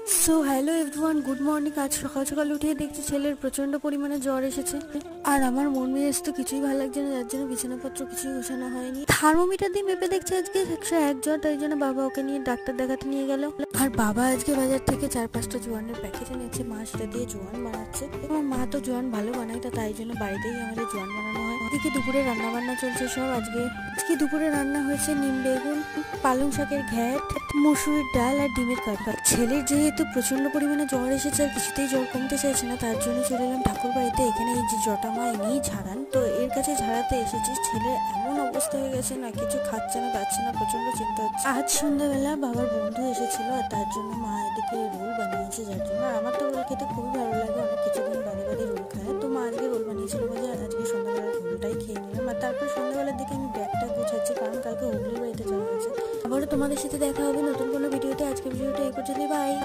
So hello everyone, good morning. আজ সকাল সকাল উঠে দেখছি ছেলের প্রচন্ড পরিমাণে জ্বর এসেছে, আর আমার মন মেজাজ তো কিছুই ভালো লাগছে না, যার জন্য বিছানাপত্র কিছুই গোছানো হয়নি। থার্মোমিটার দিয়ে মেপে দেখছে আজকে 101 জ্বর, তাই জন্য বাবা ওকে নিয়ে ডাক্তার দেখাতে নিয়ে গেল। আর বাবা আজকে বাজার থেকে 4-5টা জোয়ানের প্যাকেট এনেছে, মা সেটা দিয়ে জোয়ান বানাচ্ছে। এবং মা তো জোয়ান ভালো বানায়, তাই জন্য বাড়িতেই আমাদের জোয়ান বানানো হয়। এদিকে দুপুরে রান্না বান্না চলছে সব। আজকে দুপুরে রান্না হয়েছে নিম বেগুন, পালং শাকের ঘ্যাট, মসুরির ডাল আর ডিমের কারি। ছেলের যেহেতু প্রচন্ড পরিমাণে জ্বর এসেছে আর কিছুতেই জ্বর কমতে চাইছে না, তার জন্য চলে এলাম ঠাকুর বাড়িতে। এখানে এই যে জটা মা এনেই ঝাড়ান, তো এর কাছে ঝাড়াতে এসেছি। ছেলের এমন অবস্থা হয়ে গেছে না, কিছু খাচ্ছে না যাচ্ছে না, প্রচন্ড চিন্তা হচ্ছে। আজ সন্ধ্যাবেলা বাবার বন্ধু এসেছিল, আর তার জন্য মা এদিকে রোল বানিয়েছে, যার জন্য। আর আমার তো রোল খেতে খুবই ভালো লাগে, অনেক কিছুদিন বাদে বাদে রোল খায়। তো মা আজকে রোল বানিয়েছিল বলে আজকে সন্ধ্যাবেলা রোলটাই খেয়ে নিলাম। আর তারপর সন্ধ্যাবেলার দিকে আমি ব্যাগটা গুছাচ্ছি, কারণ কালকে হুগলির বাড়িতে যাওয়া হয়েছে। আবারও তোমাদের সাথে দেখা হবে নতুন কোনো ভিডিওতে। আজকের ভিডিওটা এই পর্যন্তই, বাই।